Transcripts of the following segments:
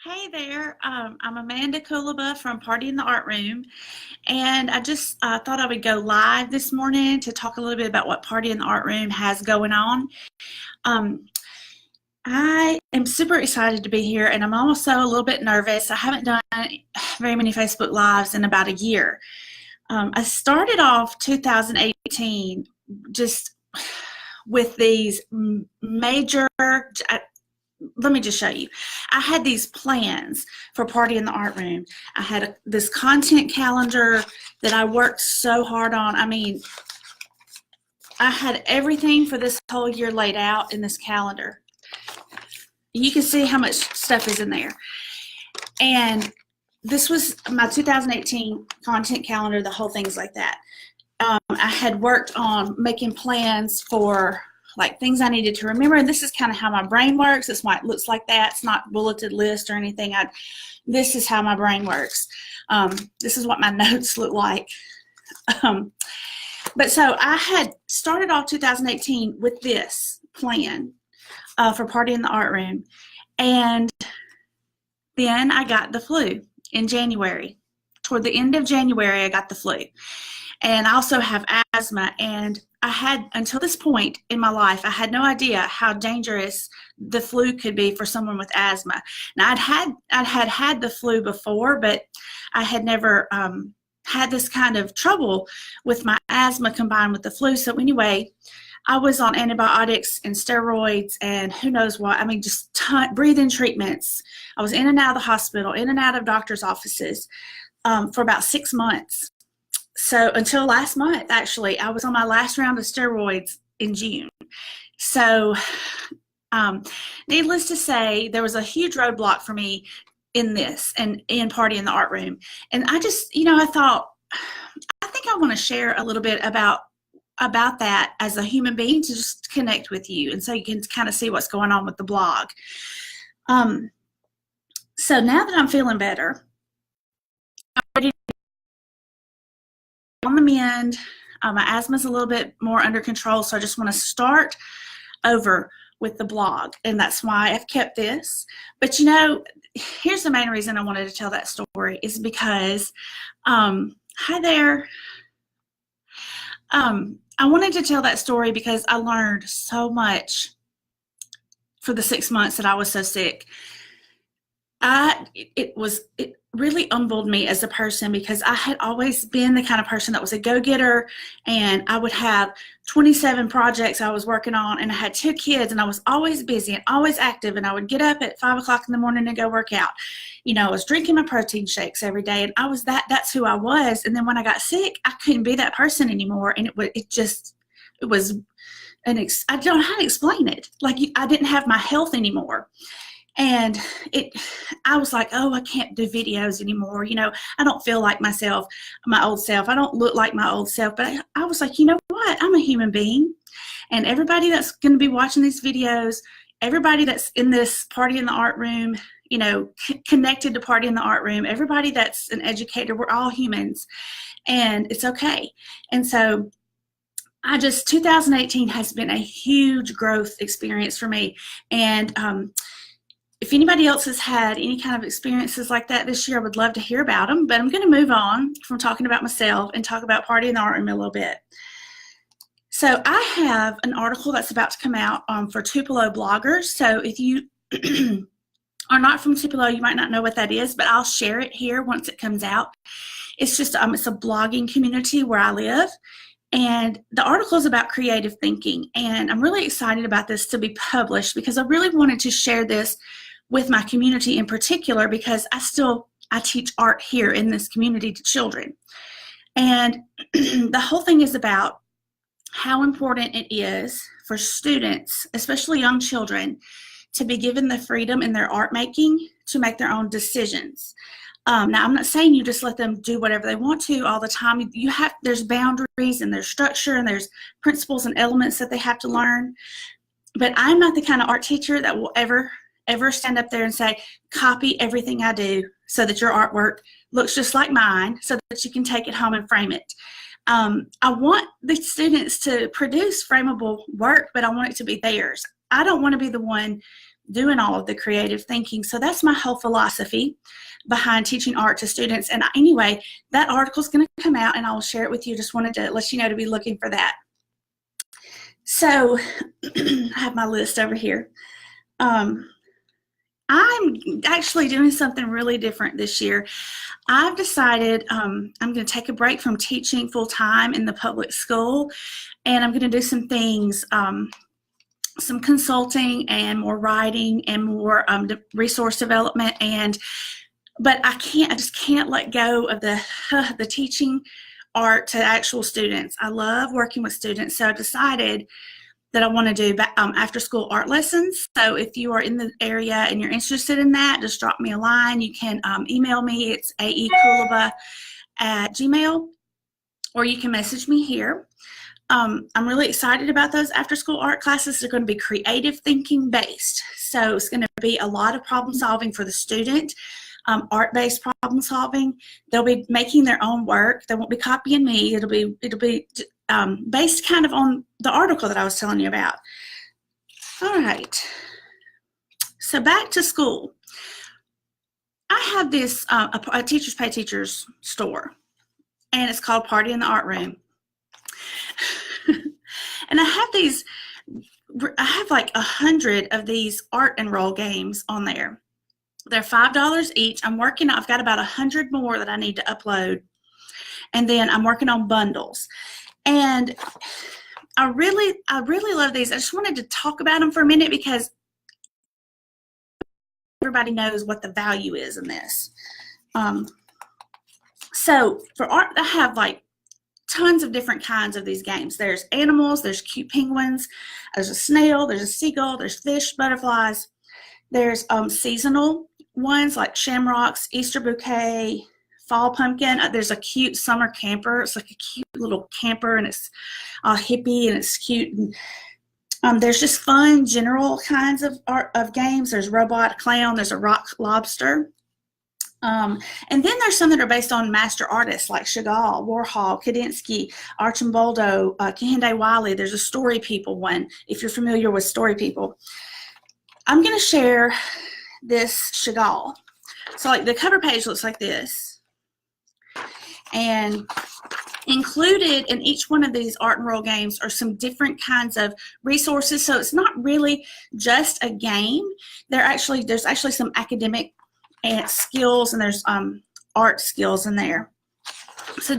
Hey there, I'm Amanda Kulaba from Party in the Art Room, and I just thought I would go live this morning to talk a little bit about what Party in the Art Room has going on. Um, I am super excited to be here, and I'm also a little bit nervous. I haven't done very many Facebook Lives in about a year. I started off 2018 just with these major, let me just show you. I had these plans for Party in the Art Room. I had this content calendar that I worked so hard on. I mean, I had everything for this whole year laid out in this calendar. You can see how much stuff is in there. And this was my 2018 content calendar. The whole thing's like that. I had worked on making plans for like things I needed to remember, and this is kind of how my brain works. That's why it looks like that. It's not bulleted list or anything. This is how my brain works. This is what my notes look like. But so I had started off 2018 with this plan for Party in the Art Room, and then I got the flu in January. Toward the end of January, I got the flu. And I also have asthma, and I had, until this point in my life, I had no idea how dangerous the flu could be for someone with asthma. Now, I'd had the flu before, but I had never had this kind of trouble with my asthma combined with the flu. So anyway, I was on antibiotics and steroids and who knows what. I mean, just breathing treatments. I was in and out of the hospital, in and out of doctor's offices for about 6 months. So until last month, actually, I was on my last round of steroids in June. So needless to say, there was a huge roadblock for me in this and in Party in the Art Room. And I just, I thought, I think I want to share a little bit about that as a human being to just connect with you. And so you can kind of see what's going on with the blog. So now that I'm feeling better, I'm ready on the mend. My asthma's a little bit more under control, so I just want to start over with the blog, and that's why I've kept this. But here's the main reason I wanted to tell that story is because, hi there. I wanted to tell that story because I learned so much for the 6 months that I was so sick. It really humbled me as a person because I had always been the kind of person that was a go-getter, and I would have 27 projects I was working on, and I had 2 kids, and I was always busy and always active, and I would get up at 5 o'clock in the morning and go work out. I was drinking my protein shakes every day, and that's who I was. And then when I got sick, I couldn't be that person anymore, and I don't know how to explain it. Like, I didn't have my health anymore. And I was like, oh, I can't do videos anymore. I don't feel like my old self. I don't look like my old self. But I was like, you know what? I'm a human being. And everybody that's going to be watching these videos, everybody that's in this Party in the Art Room, connected to Party in the Art Room, everybody that's an educator, we're all humans. And it's okay. And so 2018 has been a huge growth experience for me. And if anybody else has had any kind of experiences like that this year, I would love to hear about them. But I'm going to move on from talking about myself and talk about Party in the Art Room a little bit. So I have an article that's about to come out for Tupelo bloggers. So if you are not from Tupelo, you might not know what that is, but I'll share it here once it comes out. It's just it's a blogging community where I live. And the article is about creative thinking. And I'm really excited about this to be published because I really wanted to share this with my community in particular because I teach art here in this community to children. And the whole thing is about how important it is for students, especially young children, to be given the freedom in their art making to make their own decisions. Now, I'm not saying you just let them do whatever they want to all the time. There's boundaries and there's structure and there's principles and elements that they have to learn. But I'm not the kind of art teacher that will ever stand up there and say, copy everything I do so that your artwork looks just like mine so that you can take it home and frame it. I want the students to produce frameable work, but I want it to be theirs. I don't want to be the one doing all of the creative thinking. So that's my whole philosophy behind teaching art to students. And anyway, that article is going to come out and I will share it with you. Just wanted to let you know to be looking for that. So I have my list over here. I'm actually doing something really different this year. I've decided I'm going to take a break from teaching full-time in the public school, and I'm going to do some things, some consulting and more writing and more resource development. But I just can't let go of the teaching art to actual students. I love working with students, so I decided that I want to do after school art lessons. So if you are in the area and you're interested in that, just drop me a line. You can email me. It's aekulaba@gmail.com, or you can message me here. I'm really excited about those after school art classes. They're going to be creative thinking based. So it's going to be a lot of problem solving for the student, art-based problem solving. They'll be making their own work. They won't be copying me. It'll be based kind of on the article that I was telling you about. All right. So back to school. I have this a Teachers Pay Teachers store, and it's called Party in the Art Room. And I have like 100 of these art enroll games on there. They're $5 each. I've got about 100 more that I need to upload. And then I'm working on bundles. And I really love these. I just wanted to talk about them for a minute because everybody knows what the value is in this. So for art, I have like tons of different kinds of these games. There's animals, there's cute penguins, there's a snail, there's a seagull, there's fish, butterflies. There's seasonal ones like shamrocks, Easter bouquet, fall pumpkin. There's a cute summer camper. It's like a cute little camper, and it's hippie, and it's cute. And there's just fun general kinds of games. There's robot clown. There's a rock lobster. And then there's some that are based on master artists like Chagall, Warhol, Kandinsky, Arcimboldo, Kehinde Wiley. There's a Story People one, if you're familiar with Story People. I'm going to share this Chagall. So like the cover page looks like this. And included in each one of these art and roll games are some different kinds of resources. So it's not really just a game. There's actually some academic and skills, and there's art skills in there. So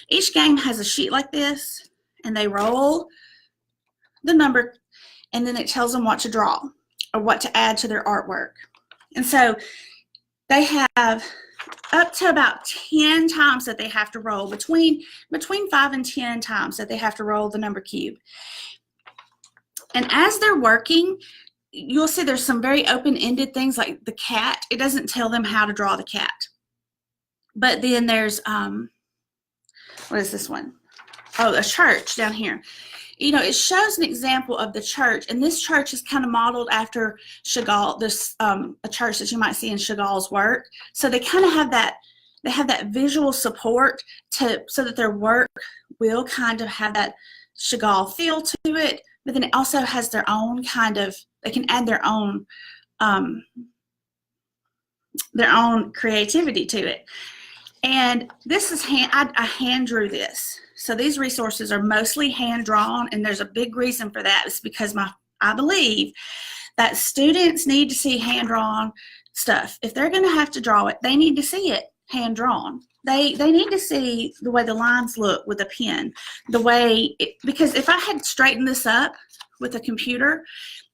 each game has a sheet like this, and they roll the number, and then it tells them what to draw or what to add to their artwork. And so they have up to about 10 times that they have to roll, between 5 and 10 times that they have to roll the number cube. And as they're working, you'll see there's some very open-ended things like the cat. It doesn't tell them how to draw the cat. But then there's, what is this one? Oh, a church down here. You know, it shows an example of the church, and this church is kind of modeled after Chagall, this a church that you might see in Chagall's work. So they kind of have that, they have that visual support so that their work will kind of have that Chagall feel to it, but then it also has their own kind of, they can add their own creativity to it. And this is I hand drew this. So these resources are mostly hand drawn, and there's a big reason for that. It's because I believe that students need to see hand drawn stuff. If they're going to have to draw it, they need to see it hand drawn. They need to see the way the lines look with a pen, because if I had straightened this up with a computer,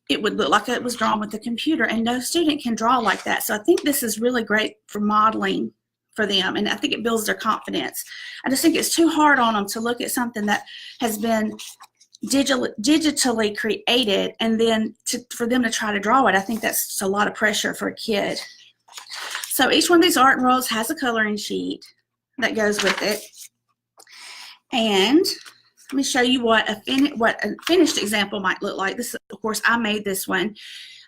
it would look like it was drawn with the computer, and no student can draw like that. So I think this is really great for modeling for them, and I think it builds their confidence. I just think it's too hard on them to look at something that has been digitally created, and then for them to try to draw it. I think that's just a lot of pressure for a kid. So each one of these art and rolls has a coloring sheet that goes with it. And let me show you what a finished example might look like. This, of course, I made this one.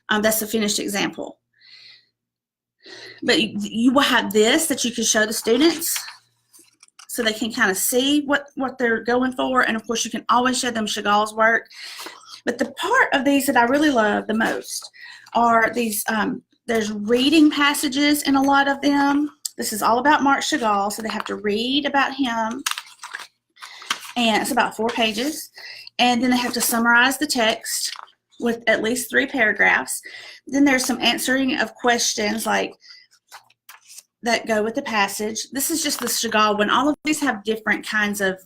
That's a finished example. But you will have this that you can show the students so they can kind of see what they're going for. And, of course, you can always show them Chagall's work. But the part of these that I really love the most are these, there's reading passages in a lot of them. This is all about Marc Chagall, so they have to read about him, and it's about 4 pages. And then they have to summarize the text with at least 3 paragraphs. Then there's some answering of questions like that go with the passage. This is just the Chagall one. All of these have different kinds of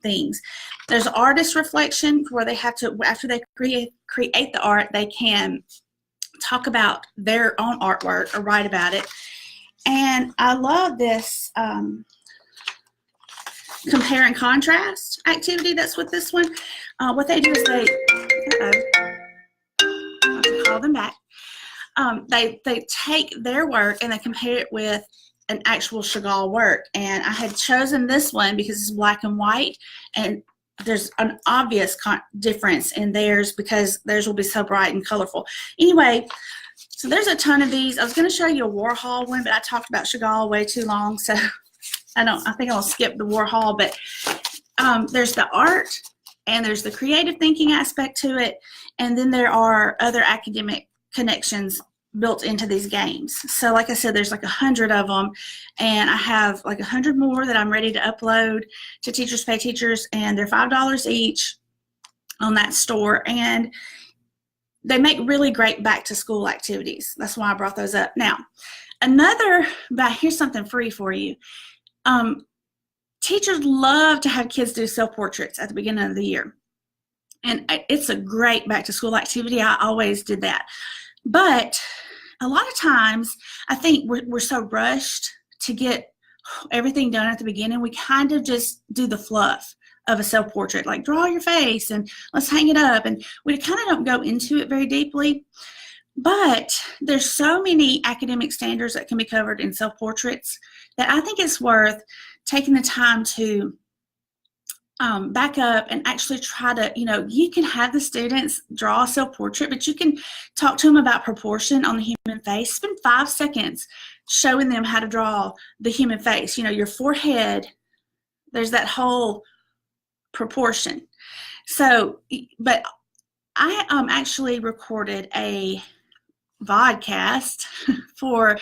things. There's artist reflection where they have to, after they create the art, they can talk about their own artwork or write about it. And I love this compare and contrast activity that's with this one. What they do is they, I have to call them back. They take their work and they compare it with an actual Chagall work. And I had chosen this one because it's black and white, and there's an obvious difference in theirs because theirs will be so bright and colorful. Anyway, so there's a ton of these. I was going to show you a Warhol one, but I talked about Chagall way too long, so I think I'll skip the Warhol. But there's the art, and there's the creative thinking aspect to it, and then there are other academic connections built into these games. So like I said, there's like 100 of them, and I have like 100 more that I'm ready to upload to Teachers Pay Teachers, and they're $5 each on that store, and they make really great back to school activities. That's why I brought those up. Now, here's something free for you. Teachers love to have kids do self-portraits at the beginning of the year, and it's a great back to school activity. I always did that. But a lot of times, I think we're so rushed to get everything done at the beginning, we kind of just do the fluff of a self-portrait, like draw your face and let's hang it up. And we kind of don't go into it very deeply. But there's so many academic standards that can be covered in self-portraits that I think it's worth taking the time to back up and actually try to, you can have the students draw a self-portrait, but you can talk to them about proportion on the human face. Spend 5 seconds showing them how to draw the human face. Your forehead, there's that whole proportion. So, but I actually recorded a vodcast for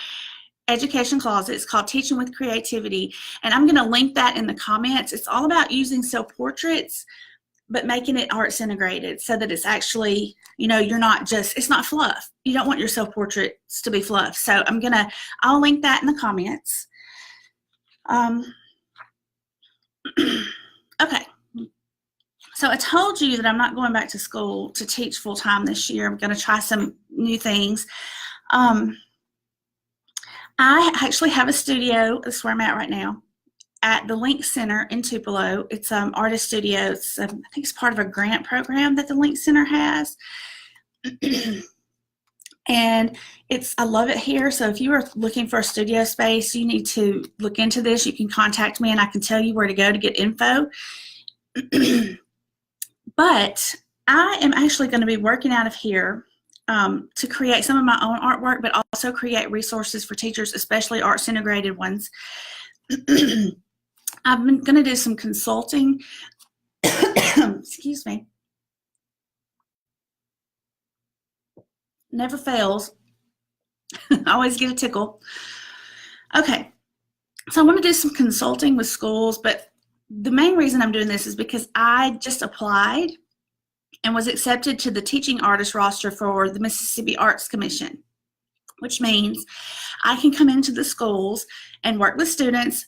Education Closet. It's called Teaching with Creativity, and I'm going to link that in the comments. It's all about using self-portraits but making it arts integrated so that it's actually, it's not fluff. You don't want your self-portraits to be fluff. So I'll link that in the comments. Okay. So I told you that I'm not going back to school to teach full-time this year. I'm going to try some new things. I actually have a studio. That's where I'm at right now, at the Link Center in Tupelo. It's Artist Studio. It's, I think it's part of a grant program that the Link Center has. And I love it here. So if you are looking for a studio space, you need to look into this. You can contact me and I can tell you where to go to get info. But I am actually going to be working out of here to create some of my own artwork, but also create resources for teachers, especially arts integrated ones. I'm going to do some consulting. Excuse me. Never fails. I always get a tickle. Okay, so I want to do some consulting with schools, but the main reason I'm doing this is because I just applied and was accepted to the teaching artist roster for the Mississippi Arts Commission, which means I can come into the schools and work with students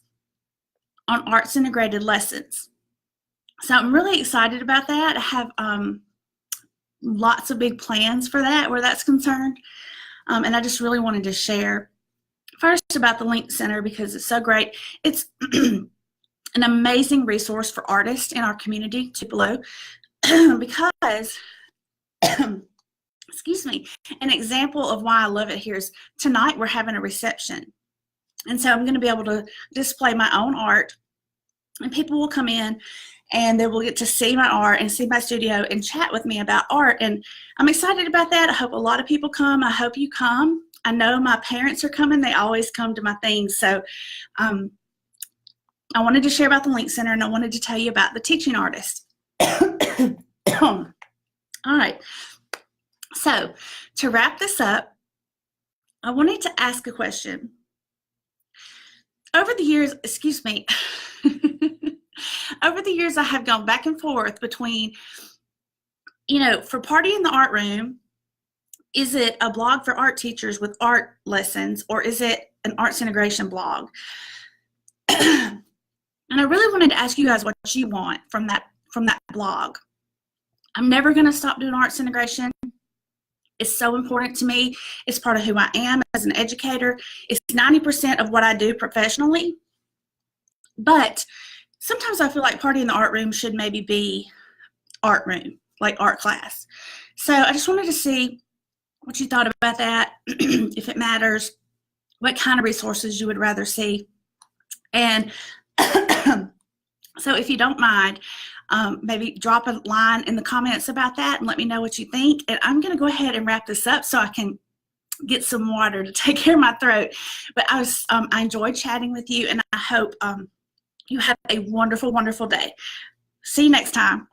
on arts integrated lessons. So I'm really excited about that. I have lots of big plans for that where that's concerned. And I just really wanted to share first about the Link Center because it's so great. It's an amazing resource for artists in our community, Tupelo, because, excuse me, an example of why I love it here is tonight we're having a reception. And so I'm going to be able to display my own art, and people will come in and they will get to see my art and see my studio and chat with me about art. And I'm excited about that. I hope a lot of people come. I hope you come. I know my parents are coming. They always come to my things. So I wanted to share about the Link Center, and I wanted to tell you about the teaching artist. All right. So to wrap this up, I wanted to ask a question. Over the years, excuse me, over the years I have gone back and forth between, for Party in the Art Room, is it a blog for art teachers with art lessons, or is it an arts integration blog? And I really wanted to ask you guys what you want from that blog. I'm never going to stop doing arts integration. It's so important to me. It's part of who I am as an educator. It's 90% of what I do professionally. But sometimes I feel like Party in the Art Room should maybe be art room, like art class. So I just wanted to see what you thought about that, if it matters, what kind of resources you would rather see. And so if you don't mind, maybe drop a line in the comments about that and let me know what you think. And I'm going to go ahead and wrap this up so I can get some water to take care of my throat. But I enjoyed chatting with you, and I hope you have a wonderful, wonderful day. See you next time.